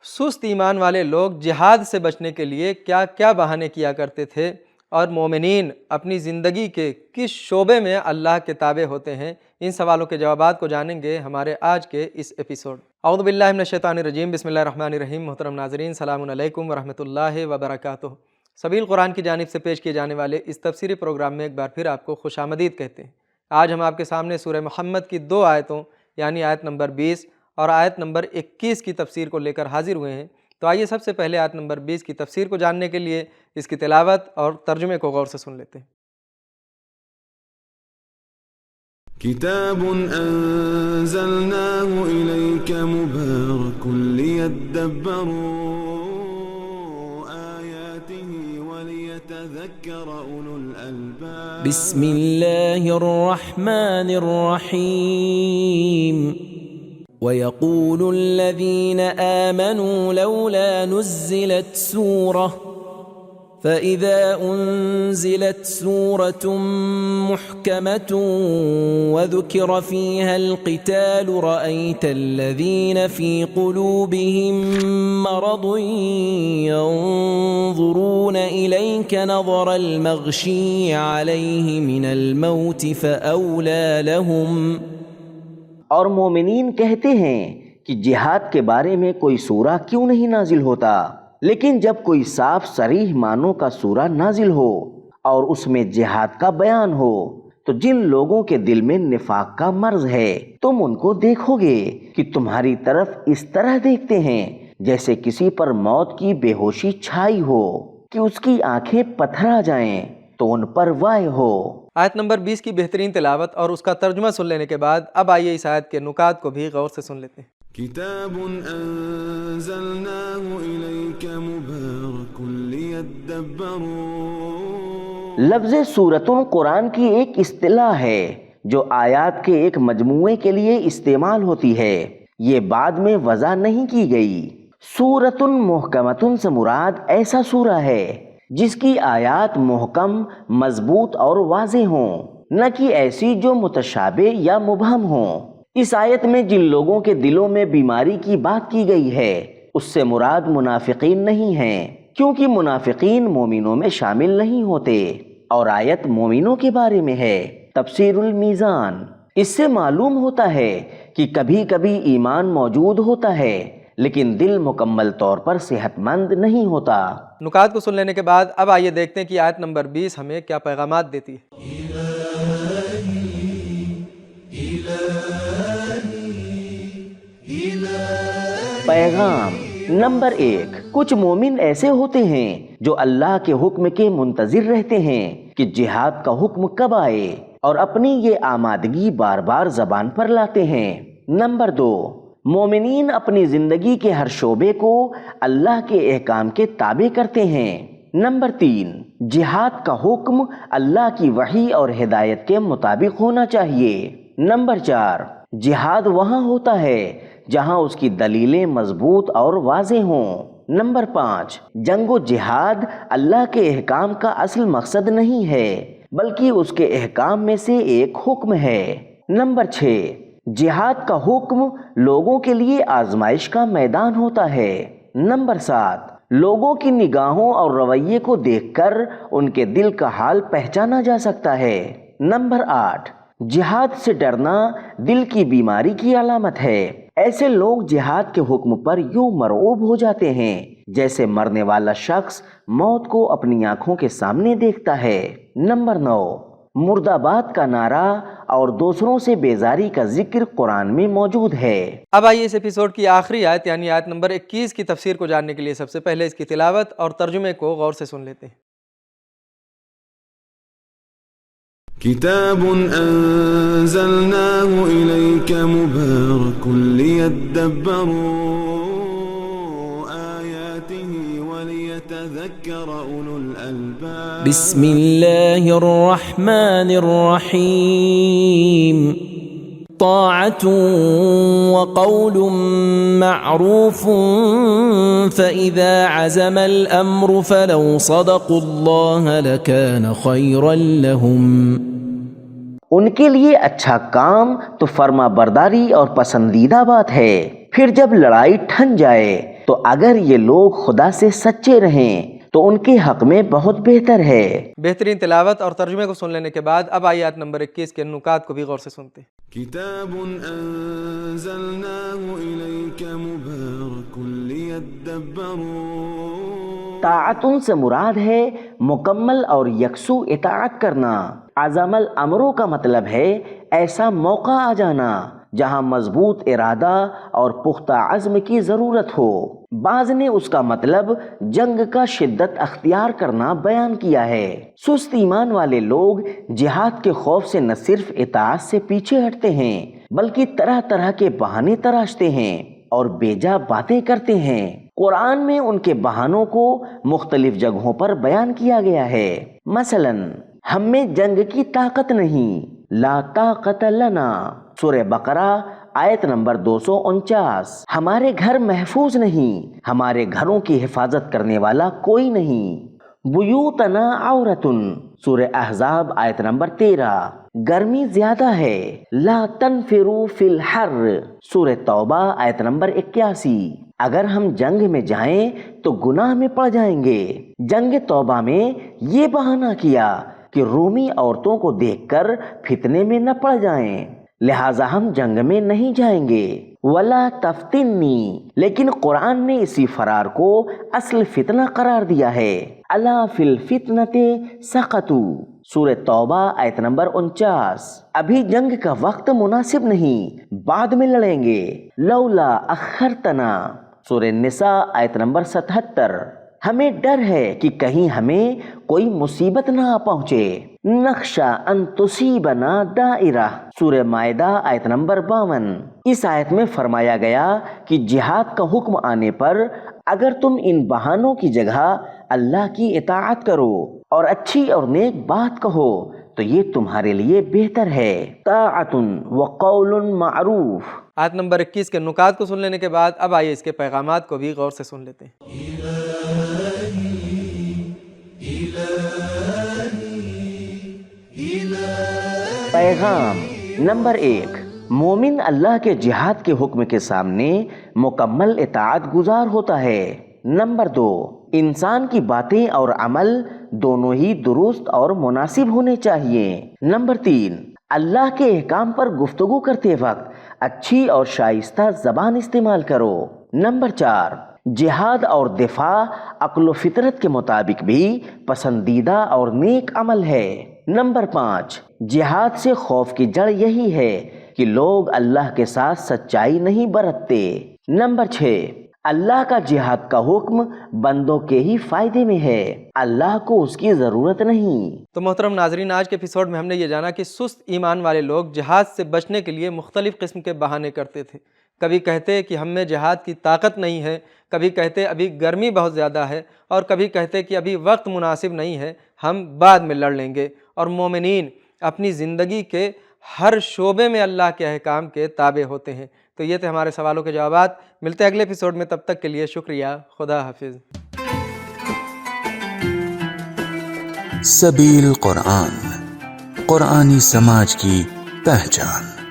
سست ایمان والے لوگ جہاد سے بچنے کے لیے کیا کیا بہانے کیا کرتے تھے اور مومنین اپنی زندگی کے کس شعبے میں اللہ کے تابع ہوتے ہیں، ان سوالوں کے جوابات کو جانیں گے ہمارے آج کے اس ایپیسوڈ۔ اعوذ باللہ من الشیطان الرجیم، بسم اللہ الرحمن الرحیم۔ محترم ناظرین، السلام علیکم ورحمۃ اللہ وبرکاتہ۔ سبیل قرآن کی جانب سے پیش کیے جانے والے اس تفسیری پروگرام میں ایک بار پھر آپ کو خوش آمدید کہتے ہیں۔ آج ہم آپ کے سامنے سورہ محمد کی 2 آیتوں یعنی آیت نمبر 20 اور آیت نمبر 21 کی تفسیر کو لے کر حاضر ہوئے ہیں۔ تو آئیے سب سے پہلے آیت نمبر 20 کی تفسیر کو جاننے کے لیے اس کی تلاوت اور ترجمے کو غور سے سن لیتے ہیں۔ کتاب انزلناه الیک مبارک لیدبروا آیاته ولیتذکر اولو الالباب۔ بسم اللہ الرحمن الرحیم۔ وَيَقُولُ الَّذِينَ آمَنُوا لَوْلَا نُزِّلَتْ سُورَةٌ فَإِذَا أُنزِلَتْ سُورَةٌ مُحْكَمَةٌ وَذُكِرَ فِيهَا الْقِتَالُ رَأَيْتَ الَّذِينَ فِي قُلُوبِهِم مَّرَضٌ يَنظُرُونَ إِلَيْكَ نَظَرَ الْمَغْشِيِّ عَلَيْهِ مِنَ الْمَوْتِ فَأَوْلَىٰ لَهُمْ۔ اور مومنین کہتے ہیں کہ جہاد کے بارے میں کوئی سورہ کیوں نہیں نازل ہوتا، لیکن جب کوئی صاف صریح معنوں کا سورہ نازل ہو اور اس میں جہاد کا بیان ہو تو جن لوگوں کے دل میں نفاق کا مرض ہے تم ان کو دیکھو گے کہ تمہاری طرف اس طرح دیکھتے ہیں جیسے کسی پر موت کی بے ہوشی چھائی ہو کہ اس کی آنکھیں پتھرا جائیں تو ان پر وائے ہو۔ آیت نمبر 20 کی بہترین تلاوت اور اس کا ترجمہ سن لینے کے بعد اب آئیے اس آیت کے نکات کو بھی غور سے سن لیتے ہیں۔ کتاب انزلناه الیک مبارک لیدبروا۔ لفظ سورتن قرآن کی ایک اصطلاح ہے جو آیات کے ایک مجموعے کے لیے استعمال ہوتی ہے، یہ بعد میں وضع نہیں کی گئی۔ سورتن محکمتن سے مراد ایسا سورہ ہے جس کی آیات محکم، مضبوط اور واضح ہوں، نہ کہ ایسی جو متشابہ یا مبہم ہوں۔ اس آیت میں جن لوگوں کے دلوں میں بیماری کی بات کی گئی ہے اس سے مراد منافقین نہیں ہیں، کیونکہ منافقین مومنوں میں شامل نہیں ہوتے، اور آیت مومنوں کے بارے میں ہے۔ تفسیر المیزان۔ اس سے معلوم ہوتا ہے کہ کبھی کبھی ایمان موجود ہوتا ہے لیکن دل مکمل طور پر صحت مند نہیں ہوتا۔ نکات کو سن لینے کے بعد اب آئیے دیکھتے ہیں کہ آیت نمبر 20 ہمیں کیا پیغامات دیتی ہے۔ پیغام نمبر 1، کچھ مومن ایسے ہوتے ہیں جو اللہ کے حکم کے منتظر رہتے ہیں کہ جہاد کا حکم کب آئے اور اپنی یہ آمادگی بار بار زبان پر لاتے ہیں۔ نمبر 2، مومنین اپنی زندگی کے ہر شعبے کو اللہ کے احکام کے تابع کرتے ہیں۔ نمبر 3، جہاد کا حکم اللہ کی وحی اور ہدایت کے مطابق ہونا چاہیے۔ نمبر 4، جہاد وہاں ہوتا ہے جہاں اس کی دلیلیں مضبوط اور واضح ہوں۔ نمبر 5، جنگ و جہاد اللہ کے احکام کا اصل مقصد نہیں ہے بلکہ اس کے احکام میں سے ایک حکم ہے۔ نمبر 6، جہاد کا حکم لوگوں کے لیے آزمائش کا میدان ہوتا ہے۔ نمبر 7، لوگوں کی نگاہوں اور رویے کو دیکھ کر ان کے دل کا حال پہچانا جا سکتا ہے۔ نمبر 8، جہاد سے ڈرنا دل کی بیماری کی علامت ہے۔ ایسے لوگ جہاد کے حکم پر یوں مرعوب ہو جاتے ہیں جیسے مرنے والا شخص موت کو اپنی آنکھوں کے سامنے دیکھتا ہے۔ نمبر 9، مرد آباد کا نعرہ اور دوسروں سے بیزاری کا ذکر قرآن میں موجود ہے۔ اب آئیے اس ایپیسوڈ کی آخری آیت یعنی آیت نمبر 21 کی تفسیر کو جاننے کے لیے سب سے پہلے اس کی تلاوت اور ترجمے کو غور سے سن لیتے ہیں۔ کتاب انزلناه الیک مبارک لیدبروا آیاته ولیتذکر اولو الالباب۔ بسم اللہ الرحمن الرحیم۔ طاعة وقول معروف فإذا عزم الأمر فلو صدقوا الله لكان خيرا لهم۔ ان کے لیے اچھا کام تو فرما برداری اور پسندیدہ بات ہے، پھر جب لڑائی ٹھن جائے تو اگر یہ لوگ خدا سے سچے رہیں تو ان کے حق میں بہت بہتر ہے۔ بہترین تلاوت اور ترجمے کو سن لینے کے بعد اب آیات نمبر 21 کے نکات کو بھی غور سے سنتے ہیں۔ كتاب أنزلناه إليك مبارك ليدبروا طاعتن سے مراد ہے مکمل اور یکسو اطاعت کرنا۔ عزم الامروں کا مطلب ہے ایسا موقع آ جانا جہاں مضبوط ارادہ اور پختہ عزم کی ضرورت ہو۔ بعض نے اس کا مطلب جنگ کا شدت اختیار کرنا بیان کیا ہے۔ سست ایمان والے لوگ جہاد کے خوف سے نہ صرف اطاعت سے پیچھے ہٹتے ہیں بلکہ طرح طرح کے بہانے تراشتے ہیں اور بیجا باتیں کرتے ہیں۔ قرآن میں ان کے بہانوں کو مختلف جگہوں پر بیان کیا گیا ہے۔ مثلا ہم میں جنگ کی طاقت نہیں، لا طاقت لنا، سورہ بقرہ آیت نمبر 249۔ ہمارے گھر محفوظ نہیں، ہمارے گھروں کی حفاظت کرنے والا کوئی نہیں۔ بیوتنا عورتن، سورہ احزاب آیت نمبر 13۔ گرمی زیادہ ہے، لا تنفروا فی الحر، سورہ توبہ آیت نمبر 81۔ اگر ہم جنگ میں جائیں تو گناہ میں پڑ جائیں گے۔ جنگ توبہ میں یہ بہانہ کیا کہ رومی عورتوں کو دیکھ کر فتنے میں نہ پڑ جائیں، لہٰذا ہم جنگ میں نہیں جائیں گے۔ ولا تفتنی، لیکن قرآن نے اسی فرار کو اصل فتنہ قرار دیا ہے۔ الا فی الفتنۃ سقطوا، سورہ توبہ آیت نمبر 49۔ ابھی جنگ کا وقت مناسب نہیں، بعد میں لڑیں گے۔ لولا اخرتنا، سورہ نساء آیت نمبر 77۔ ہمیں ڈر ہے کہ کہیں ہمیں کوئی مصیبت نہ آ پہنچے۔ نخشا ان تصیبنا دائرہ، سورہ مائدہ آیت نمبر 52۔ اس آیت میں فرمایا گیا کہ جہاد کا حکم آنے پر اگر تم ان بہانوں کی جگہ اللہ کی اطاعت کرو اور اچھی اور نیک بات کہو تو یہ تمہارے لیے بہتر ہے۔ طاعت وقول معروف۔ آیت نمبر 21 کے نکات کو سن لینے کے بعد اب آئیے اس کے پیغامات کو بھی غور سے سن لیتے ہیں۔ پیغام نمبر 1، مومن اللہ کے جہاد کے حکم کے سامنے مکمل اطاعت گزار ہوتا ہے۔ نمبر 2، انسان کی باتیں اور عمل دونوں ہی درست اور مناسب ہونے چاہیے۔ نمبر 3، اللہ کے احکام پر گفتگو کرتے وقت اچھی اور شائستہ زبان استعمال کرو۔ نمبر 4، جہاد اور دفاع عقل و فطرت کے مطابق بھی پسندیدہ اور نیک عمل ہے۔ نمبر 5، جہاد سے خوف کی جڑ یہی ہے کہ لوگ اللہ کے ساتھ سچائی نہیں برتتے۔ نمبر 6، اللہ کا جہاد کا حکم بندوں کے ہی فائدے میں ہے، اللہ کو اس کی ضرورت نہیں۔ تو محترم ناظرین، آج کے ایپیسوڈ میں ہم نے یہ جانا کہ سست ایمان والے لوگ جہاد سے بچنے کے لیے مختلف قسم کے بہانے کرتے تھے۔ کبھی کہتے کہ ہم میں جہاد کی طاقت نہیں ہے، کبھی کہتے ابھی گرمی بہت زیادہ ہے، اور کبھی کہتے کہ ابھی وقت مناسب نہیں ہے، ہم بعد میں لڑ لیں گے۔ اور مومنین اپنی زندگی کے ہر شعبے میں اللہ کے احکام کے تابع ہوتے ہیں۔ تو یہ تھے ہمارے سوالوں کے جوابات۔ ملتے ہیں اگلے ایپیسوڈ میں، تب تک کے لیے شکریہ، خدا حافظ۔ سبیل قرآن، قرآنی سماج کی پہچان۔